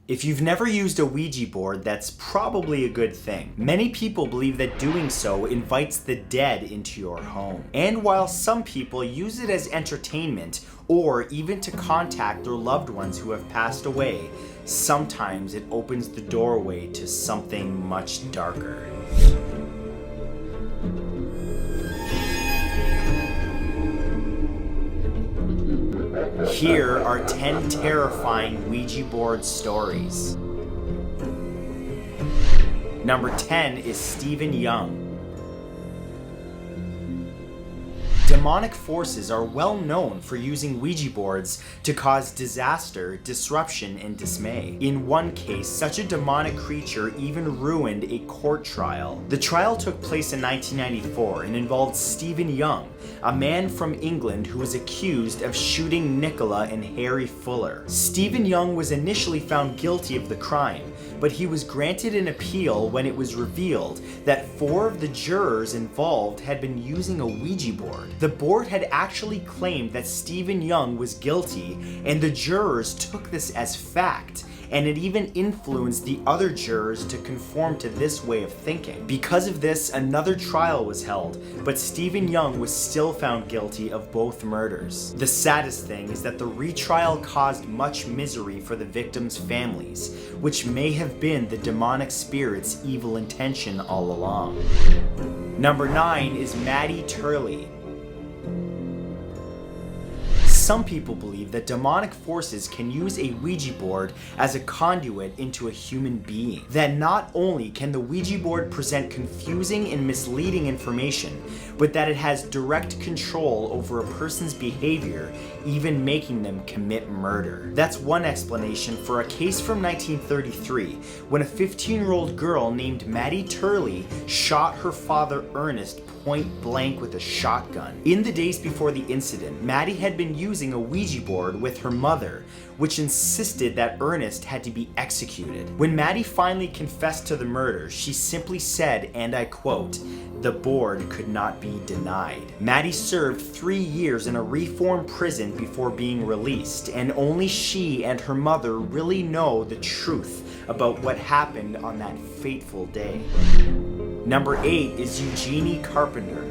If you've never used a Ouija board, that's probably a good thing. Many people believe that doing so invites the dead into your home. And while some people use it as entertainment, or even to contact their loved ones who have passed away, sometimes it opens the doorway to something much darker. Here are 10 terrifying Ouija board stories. Number 10 is Stephen Young. Demonic forces are well known for using Ouija boards to cause disaster, disruption, and dismay. In one case, such a demonic creature even ruined a court trial. The trial took place in 1994 and involved Stephen Young, a man from England who was accused of shooting Nicola and Harry Fuller. Stephen Young was initially found guilty of the crime, but he was granted an appeal when it was revealed that 4 of the jurors involved had been using a Ouija board. The board had actually claimed that Stephen Young was guilty, and the jurors took this as fact, and it even influenced the other jurors to conform to this way of thinking. Because of this, another trial was held, but Stephen Young was still found guilty of both murders. The saddest thing is that the retrial caused much misery for the victims' families, which may have been the demonic spirit's evil intention all along. Number 9 is Mattie Turley. Some people believe that demonic forces can use a Ouija board as a conduit into a human being. That not only can the Ouija board present confusing and misleading information, but that it has direct control over a person's behavior, even making them commit murder. That's one explanation for a case from 1933, when a 15-year-old girl named Mattie Turley shot her father Ernest point blank with a shotgun. In the days before the incident, Mattie had been using a Ouija board with her mother, which insisted that Ernest had to be executed. When Mattie finally confessed to the murder, she simply said, and I quote, "The board could not be denied." Mattie served 3 years in a reform prison before being released, and only she and her mother really know the truth about what happened on that fateful day. Number 8 is Eugenie Carpenter.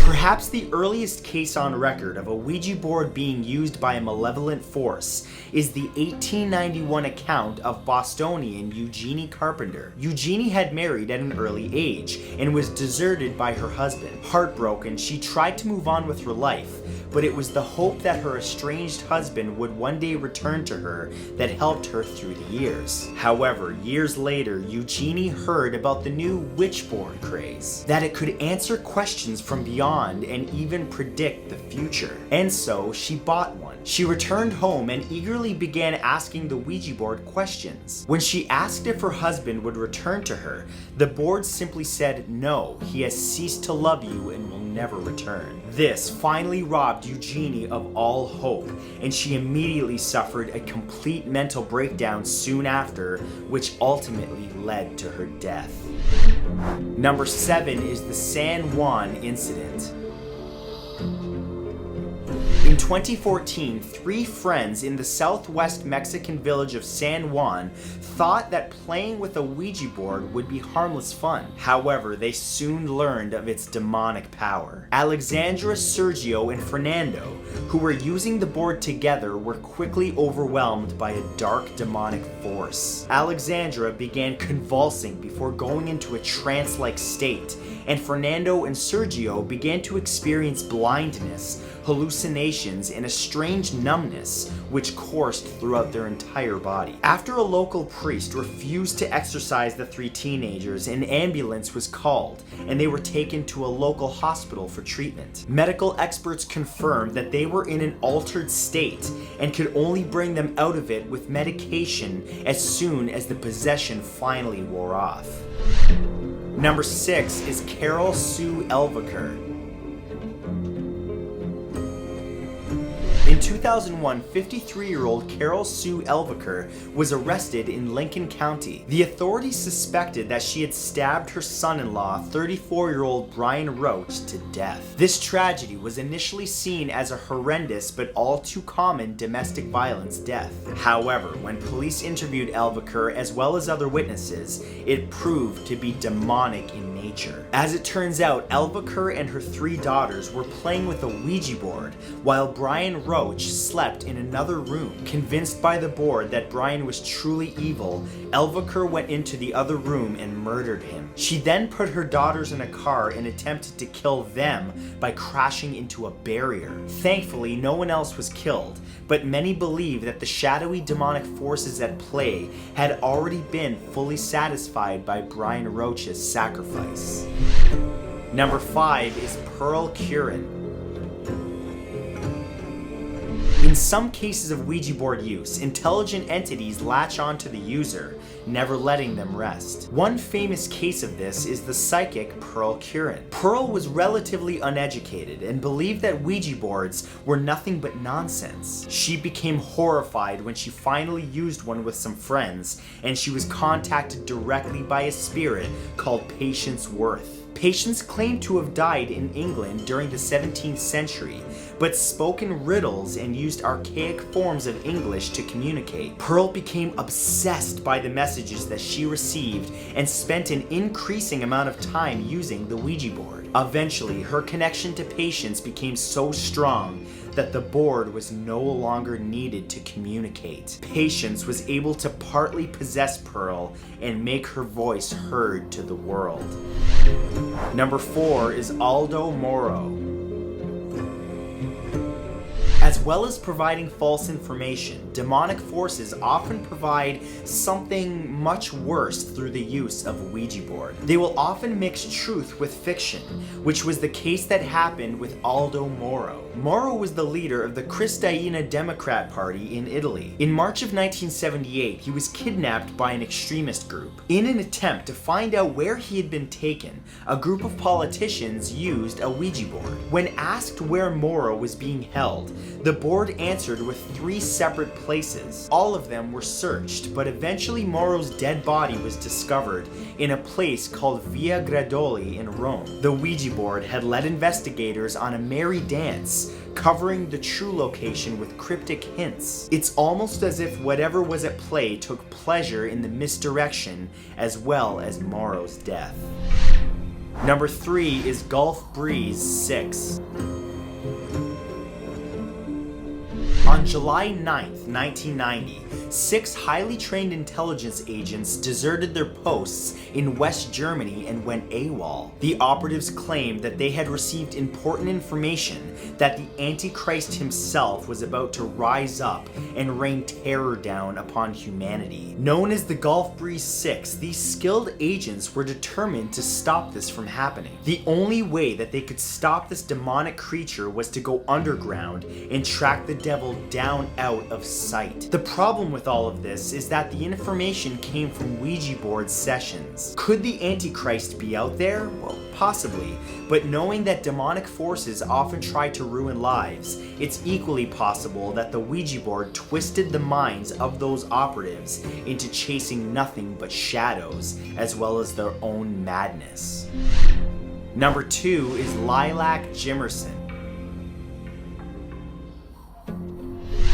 Perhaps the earliest case on record of a Ouija board being used by a malevolent force is the 1891 account of Bostonian Eugenie Carpenter. Eugenie had married at an early age and was deserted by her husband. Heartbroken, she tried to move on with her life, but it was the hope that her estranged husband would one day return to her that helped her through the years. However, years later, Eugenie heard about the new witchboard craze, that it could answer questions from beyond and even predict the future. And so she bought one. She returned home and eagerly began asking the Ouija board questions. When she asked if her husband would return to her, the board simply said, "No, he has ceased to love you and will never return." This finally robbed Eugenie of all hope, and she immediately suffered a complete mental breakdown soon after, which ultimately led to her death. Number 7 is the San Juan Incident. In 2014, 3 friends in the southwest Mexican village of San Juan thought that playing with a Ouija board would be harmless fun. However, they soon learned of its demonic power. Alexandra, Sergio, and Fernando, who were using the board together, were quickly overwhelmed by a dark demonic force. Alexandra began convulsing before going into a trance-like state, and Fernando and Sergio began to experience blindness, hallucinations, and a strange numbness which coursed throughout their entire body. After a local priest refused to exorcise the 3 teenagers, an ambulance was called and they were taken to a local hospital for treatment. Medical experts confirmed that they were in an altered state and could only bring them out of it with medication as soon as the possession finally wore off. Number 6 is Carole Su El Bakr. In 2001, 53-year-old Carole Su El Bakr was arrested in Lincoln County. The authorities suspected that she had stabbed her son-in-law, 34-year-old Brian Roach, to death. This tragedy was initially seen as a horrendous but all too common domestic violence death. However, when police interviewed El Bakr as well as other witnesses, it proved to be demonic in nature. As it turns out, El Bakr and her 3 daughters were playing with a Ouija board while Brian Roach slept in another room. Convinced by the board that Brian was truly evil, El Bakr went into the other room and murdered him. She then put her daughters in a car and attempted to kill them by crashing into a barrier. Thankfully, no one else was killed, but many believe that the shadowy demonic forces at play had already been fully satisfied by Brian Roach's sacrifice. Number 5 is Pearl Kieren. In some cases of Ouija board use, intelligent entities latch onto the user, never letting them rest. One famous case of this is the psychic Pearl Kieren. Pearl was relatively uneducated and believed that Ouija boards were nothing but nonsense. She became horrified when she finally used one with some friends, and she was contacted directly by a spirit called Patience Worth. Patience claimed to have died in England during the 17th century, but spoke in riddles and used archaic forms of English to communicate. Pearl became obsessed by the messages that she received and spent an increasing amount of time using the Ouija board. Eventually, her connection to Patience became so strong that the board was no longer needed to communicate. Patience was able to partly possess Pearl and make her voice heard to the world. Number 4 is Aldo Moro. As well as providing false information, demonic forces often provide something much worse through the use of a Ouija board. They will often mix truth with fiction, which was the case that happened with Aldo Moro. Moro was the leader of the Cristiana Democrat Party in Italy. In March of 1978, he was kidnapped by an extremist group. In an attempt to find out where he had been taken, a group of politicians used a Ouija board. When asked where Moro was being held, the board answered with 3 separate places. All of them were searched, but eventually Moro's dead body was discovered in a place called Via Gradoli in Rome. The Ouija board had led investigators on a merry dance, covering the true location with cryptic hints. It's almost as if whatever was at play took pleasure in the misdirection as well as Moro's death. Number 3 is Gulf Breeze 6. On July 9th, 1990, 6 highly trained intelligence agents deserted their posts in West Germany and went AWOL. The operatives claimed that they had received important information that the Antichrist himself was about to rise up and rain terror down upon humanity. Known as the Gulf Breeze 6, these skilled agents were determined to stop this from happening. The only way that they could stop this demonic creature was to go underground and track the devil down out of sight. The problem with all of this is that the information came from Ouija board sessions. Could the Antichrist be out there? Well, possibly, but knowing that demonic forces often try to ruin lives, it's equally possible that the Ouija board twisted the minds of those operatives into chasing nothing but shadows, as well as their own madness. Number 2 is Lilac Jimmerson.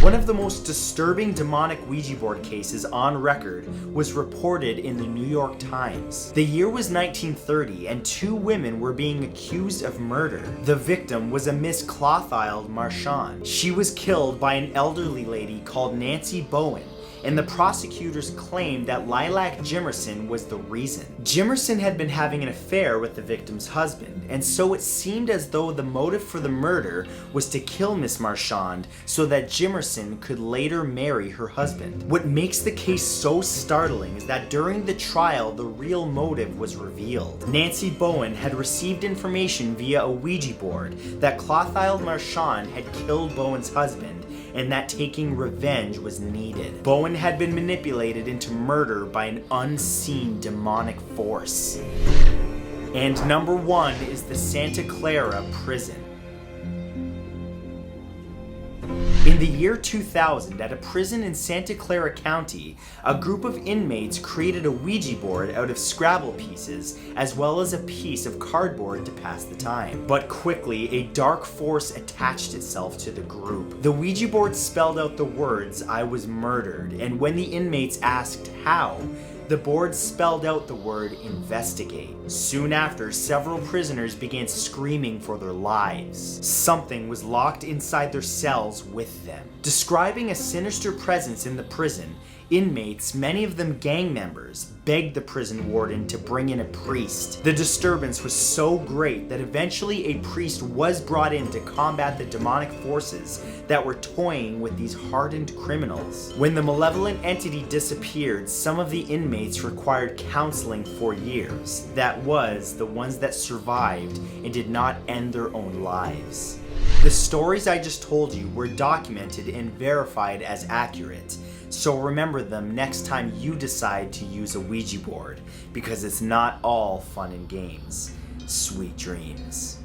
One of the most disturbing demonic Ouija board cases on record was reported in the New York Times. The year was 1930 and 2 women were being accused of murder. The victim was a Miss Clothilde Marchand. She was killed by an elderly lady called Nancy Bowen, and the prosecutors claimed that Lilac Jimmerson was the reason. Jimmerson had been having an affair with the victim's husband, and so it seemed as though the motive for the murder was to kill Miss Marchand so that Jimmerson could later marry her husband. What makes the case so startling is that during the trial, the real motive was revealed. Nancy Bowen had received information via a Ouija board that Clothilde Marchand had killed Bowen's husband, and that taking revenge was needed. Bowen had been manipulated into murder by an unseen demonic force. And number 1 is the Santa Clara prison. In the year 2000, at a prison in Santa Clara County, a group of inmates created a Ouija board out of Scrabble pieces, as well as a piece of cardboard to pass the time. But quickly, a dark force attached itself to the group. The Ouija board spelled out the words, "I was murdered," and when the inmates asked how, the board spelled out the word "investigate." Soon after, several prisoners began screaming for their lives. Something was locked inside their cells with them. Describing a sinister presence in the prison, inmates, many of them gang members, begged the prison warden to bring in a priest. The disturbance was so great that eventually a priest was brought in to combat the demonic forces that were toying with these hardened criminals. When the malevolent entity disappeared, some of the inmates required counseling for years. That was the ones that survived and did not end their own lives. The stories I just told you were documented and verified as accurate, so remember them next time you decide to use a Ouija board, because it's not all fun and games. Sweet dreams.